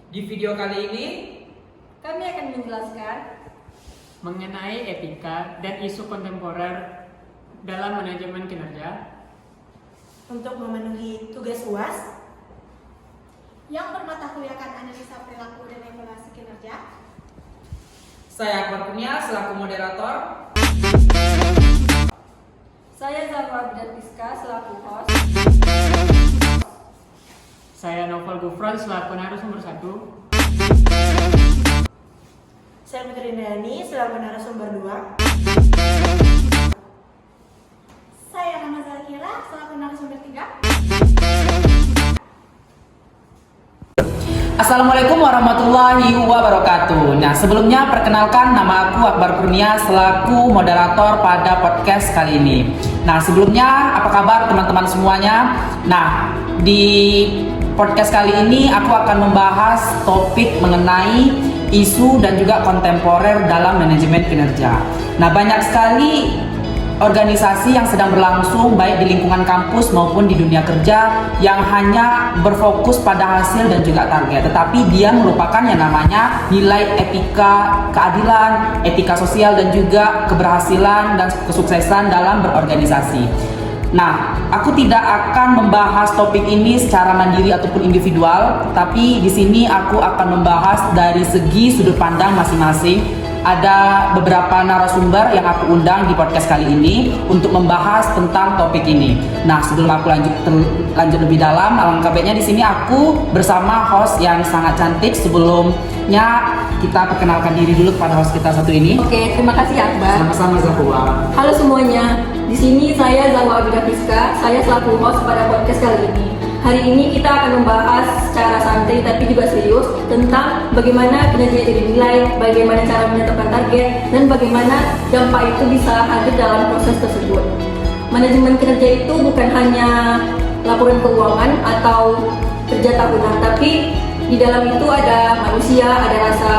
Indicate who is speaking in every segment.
Speaker 1: Di video kali ini,
Speaker 2: kami akan menjelaskan
Speaker 3: mengenai etika dan isu kontemporer dalam manajemen kinerja
Speaker 4: untuk memenuhi tugas UAS
Speaker 5: yang bermata kuliahkan analisa perilaku dan evaluasi kinerja.
Speaker 1: saya Akbar Kurnia selaku moderator.
Speaker 2: saya Zahra Abdul Rizka selaku host.
Speaker 3: Saya Novel Gufron selaku narasumber 1.
Speaker 4: Saya Putri Indriani selaku narasumber 2.
Speaker 5: Saya Rama Zakira selaku narasumber 3.
Speaker 1: Assalamualaikum warahmatullahi wabarakatuh. Nah, sebelumnya perkenalkan nama aku Akbar Kurnia selaku moderator pada podcast kali ini. Nah, sebelumnya apa kabar teman-teman semuanya? Nah, di podcast kali ini aku akan membahas topik mengenai isu dan juga kontemporer dalam manajemen kinerja. Nah, banyak sekali organisasi yang sedang berlangsung baik di lingkungan kampus maupun di dunia kerja yang hanya berfokus pada hasil dan juga target, tetapi dia melupakan yang namanya nilai etika keadilan, etika sosial dan juga keberhasilan dan kesuksesan dalam berorganisasi. Nah, aku tidak akan membahas topik ini secara mandiri ataupun individual, tapi di sini aku akan membahas dari segi sudut pandang masing-masing. Ada beberapa narasumber yang aku undang di podcast kali ini untuk membahas tentang topik ini. Nah, sebelum aku lanjut lebih dalam, alangkah baiknya di sini aku bersama host yang sangat cantik. Sebelumnya kita perkenalkan diri dulu kepada host kita satu ini.
Speaker 2: Oke, terima kasih Akbar.
Speaker 1: Sama-sama Zahra.
Speaker 2: Halo semuanya, di sini saya Zahra Abdul Rizka, saya selaku host pada podcast kali ini. Hari ini kita akan membahas secara santai tapi juga serius tentang bagaimana kinerja itu dinilai, bagaimana cara menetapkan target, dan bagaimana dampak itu bisa hadir dalam proses tersebut. Manajemen kinerja itu bukan hanya laporan keuangan atau kerja tahunan, tapi di dalam itu ada manusia, ada rasa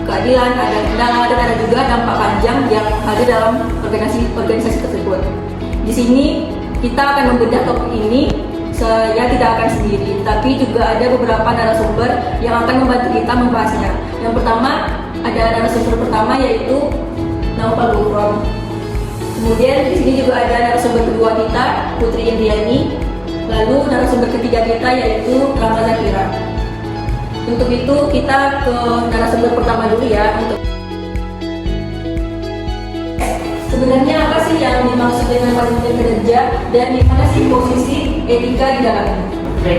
Speaker 2: keadilan, ada kendala, dan ada juga dampak panjang yang hadir dalam organisasi tersebut. Di sini kita akan membedah topik ini. Saya tidak akan sendiri, tapi juga ada beberapa narasumber yang akan membantu kita membahasnya. Yang pertama, ada narasumber pertama yaitu Novel Gufron. Kemudian di sini juga ada narasumber kedua kita, Putri Indriani. Lalu narasumber ketiga kita yaitu Rama Zakira. Untuk itu kita ke narasumber pertama dulu ya. Sebenarnya apa sih yang dimaksud dengan manajemen kinerja dan di mana sih posisi etika di dalamnya?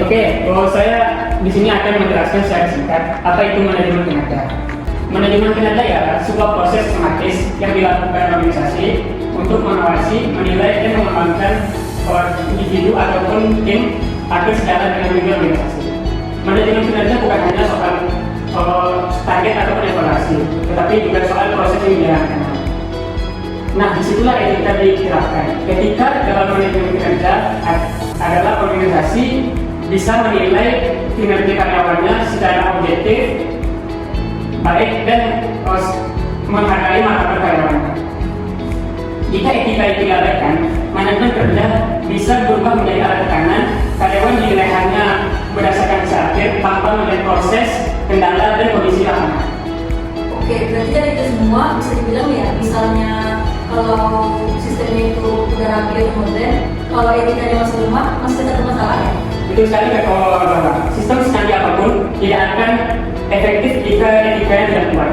Speaker 3: Oke. Kalau saya di sini akan menjelaskan secara singkat apa itu manajemen kinerja. Manajemen kinerja ya sebuah proses sistematis yang dilakukan organisasi untuk mengawasi, menilai dan mengembangkan individu ataupun tim agar sejalan dengan tujuan organisasi. Manajemen kinerja bukan hanya soal target ataupun evaluasi, tetapi juga soal proses yang dijalankan. Nah, disitulah etika diterapkan. Etika dalam manajemen kinerja adalah organisasi bisa menilai kinerja karyawannya secara objektif, baik dan menghargai martabat karyawannya. Jika etika itu diabaikan, manajemen kerja bisa berubah menjadi alat tekanan. Karyawan dinilai hanya berdasarkan hasil tanpa melihat proses, kendala dan kondisi lapangan.
Speaker 2: Oke, berarti dari itu semua bisa dibilang ya, misalnya kalau sistemnya itu udah rapi dan modern, kalau etikanya masih lemah, masih tetap bermasalah ya?
Speaker 3: Betul sekali kalau sistem secanggih apapun tidak akan efektif jika etikanya tidak kuat.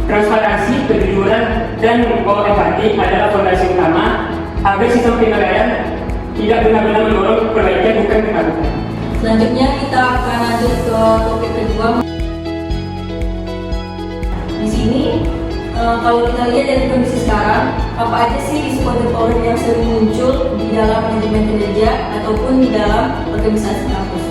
Speaker 3: Transparansi, kejujuran, dan empati adalah fondasi utama agar sistem penilaian tidak benar-benar mendorong perbaikan bukan ketakutan.
Speaker 2: Selanjutnya kita akan lanjut ke topik kedua. Di sini kalau kita lihat dari kondisi sekarang, apa aja sih isu kontemporer yang sering muncul di dalam manajemen kinerja ataupun di dalam organisasi kampus?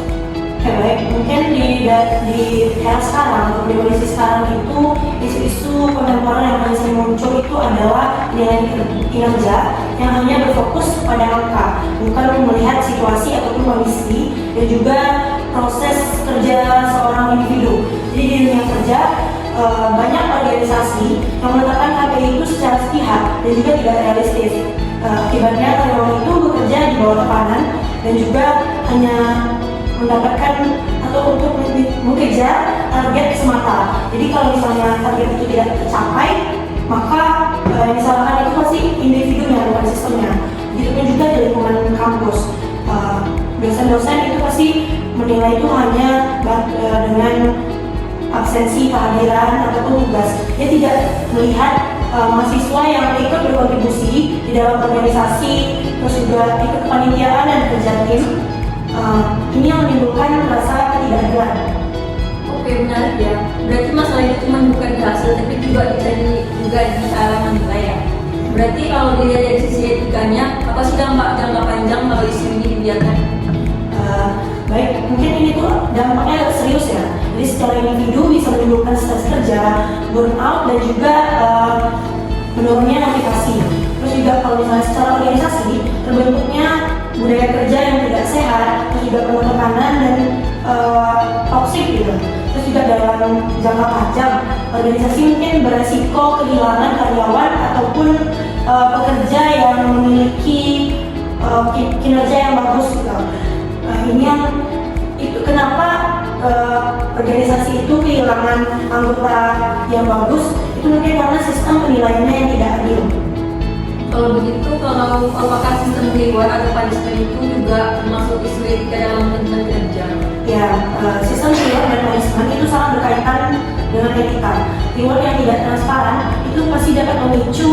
Speaker 4: Baik, mungkin di era sekarang atau di kondisi sekarang itu isu-isu kontemporer yang paling sering muncul itu adalah nilai kinerja yang hanya berfokus pada angka, bukan melihat situasi ataupun kondisi dan juga proses kerja seorang individu. Jadi di dunia kerja banyak organisasi yang menetapkan KPI itu secara sepihak dan juga tidak realistis. Akibatnya karyawan itu bekerja di bawah tekanan dan juga hanya mendapatkan atau untuk mengkejar mengejar target semata. Jadi kalau misalnya target itu tidak tercapai, maka misalkan itu pasti individunya bukan sistemnya. Begitupun juga di lingkungan kampus, dosen-dosen itu pasti menilai itu hanya dengan absensi, kehadiran ataupun tugas. Dia tidak melihat mahasiswa yang ikut berkontribusi di dalam organisasi, terus juga ikut kepanitiaan dan kerja tim. Ini yang menimbulkan rasa ketidakadilan.
Speaker 2: Oke, benar ya. Berarti masalah itu cuma bukan di hasil, tapi juga juga di cara menilai ya. Berarti kalau dilihat dari sisi etikanya, apa sih dampak jangka panjang kalau isu ini dibiarkan?
Speaker 4: Baik, mungkin ini tuh dampaknya agak serius ya. Jadi secara individu bisa menimbulkan stres kerja, burnout, dan juga menurunnya motivasi. Terus juga kalau misalnya secara organisasi, terbentuknya budaya kerja yang tidak sehat, terus juga penuh tekanan dan toksik gitu. Terus juga dalam jangka panjang, organisasi mungkin beresiko kehilangan karyawan ataupun pekerja yang memiliki kinerja yang bagus gitu. Ini yang itu kenapa organisasi itu kehilangan anggota yang bagus, itu mungkin karena sistem penilaiannya yang tidak adil.
Speaker 2: Kalau begitu, apakah sistem reward atau punishment itu juga termasuk isu etika dalam tentang kerja?
Speaker 4: Ya, sistem reward dan punishment itu sangat berkaitan dengan etika. Reward yang tidak transparan itu pasti dapat memicu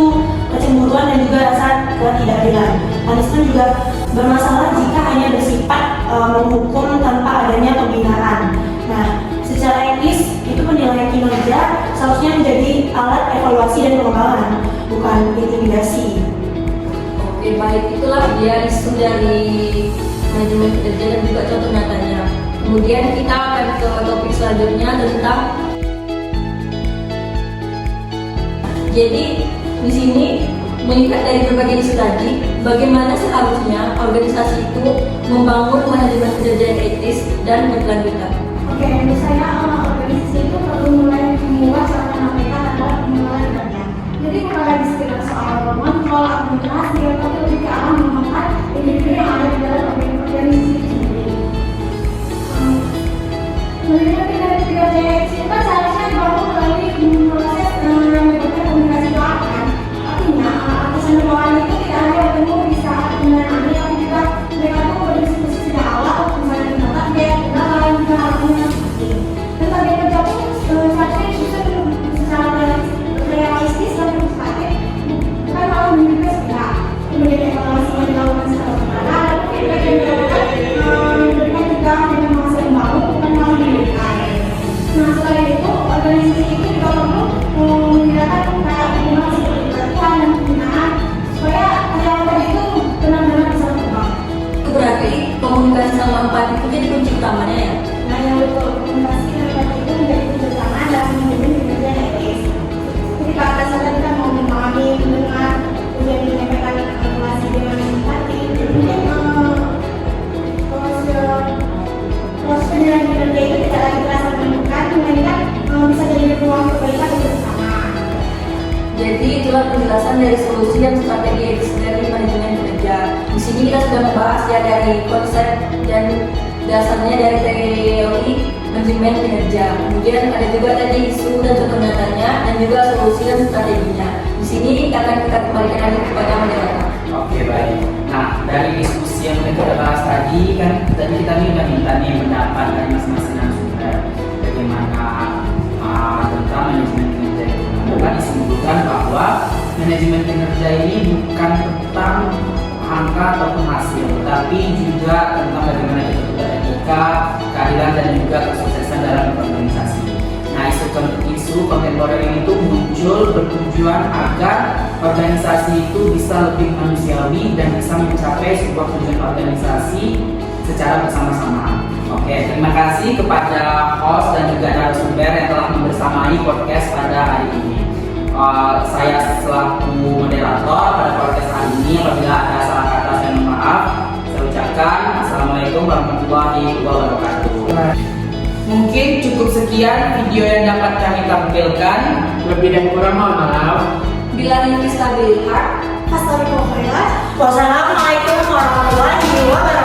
Speaker 4: kecemburuan dan juga rasa ketidakadilan. Punishment juga bermasalah jika hanya bersifat menghukum tanpa adanya pembinaan. Nah, secara etis itu penilaian kinerja seharusnya menjadi alat evaluasi dan pengembangan, bukan intimidasi.
Speaker 2: Oke, baik, itulah dia isu dari manajemen kinerja dan juga contoh nyatanya. Kemudian kita akan ke topik selanjutnya tentang, jadi di sini mengikat dari berbagai isu tadi, bagaimana seharusnya organisasi itu membangun manajemen kinerja yang etis dan berkelanjutan.
Speaker 5: Oke, menurut saya organisasi itu perlu mulai membuat sarana mereka adalah pengelolaan kerja. Jadi bukan lagi sekedar soal kontrol administrasi, tapi lebih ke arah mengangkat individu yang ada di dalam organisasi itu sendiri. Manajemen kinerja yang etis itu kan seharusnya dibangun melalui proses yang melibatkan komunikasi pelanggan. Artinya, atasan bawahan itu tidak hanya bertemu di saat penggunaan ahli, tapi juga mereka tuh berdiskusi sejak awal misalnya tentang target, dan juga hal-hal penting. Dan target kerja pun seharusnya disusun secara realistis dan perspektif, bukan malah menjadi sepihak. Kemudian evaluasi yang dilakukan secara berkala, dan feedback yang diberikan juga dengan masa yang baru, bukan malah menjadikan. Nah, selain itu, organisasi itu juga perlu menyediakan kayak minimal seperti pelatihan dan pembinaan supaya karyawan itu benar-benar bisa berkembang.
Speaker 2: Itu berarti komunikasi sama empati itu jadi kunci utamanya ya?
Speaker 5: Nah, yang betul, komunikasi dan empati itu menjadi kunci utama dalam manajemen kinerja yang etis. Ketika atasan tadi kan mau memahami, mendengar, kemudian menyampaikan informasi dengan empati, kemudian proses penilaian kinerja itu tidak lagi terasa menentukan, melainkan bisa jadi peluang kebaikan untuk bersama.
Speaker 2: Jadi itulah penjelasan dari solusi dan strategi etis dari manajemen kinerja. Di sini kita sudah membahas ya dari konsep dan dasarnya dari teori manajemen kinerja. Kemudian ada juga tadi isu dan contoh nyatanya dan juga solusi dan strateginya. Di sini akan kita kembalikan lagi kepada moderator.
Speaker 1: Oke, baik. Nah, dari diskusi yang kita bahas tadi kan tadi kita nih udah minta nih pendapat dari masing-masing narasumber bagaimana tentang manajemen kinerja itu. Dapat disimpulkan bahwa manajemen kinerja ini bukan tentang angka ataupun hasil, tetapi juga tentang bagaimana kita beretika, keadilan dan juga kesuksesan dalam organisasi. Nah, isu kontemporer ini tuh muncul bertujuan agar organisasi itu bisa lebih manusiawi dan bisa mencapai sebuah tujuan organisasi secara bersama-sama. Oke, terima kasih kepada host dan juga narasumber yang telah membersamai podcast pada hari ini. Saya selaku moderator pada podcast hari ini, apabila ada salah kata saya mohon maaf. Saya ucapkan Assalamualaikum warahmatullahi wabarakatuh. Mungkin cukup sekian video yang dapat kami tampilkan.
Speaker 3: Lebih dan kurang mohon maaf.
Speaker 2: Bila ini stabil hak,
Speaker 4: Wassalamualaikum warahmatullahi wabarakatuh.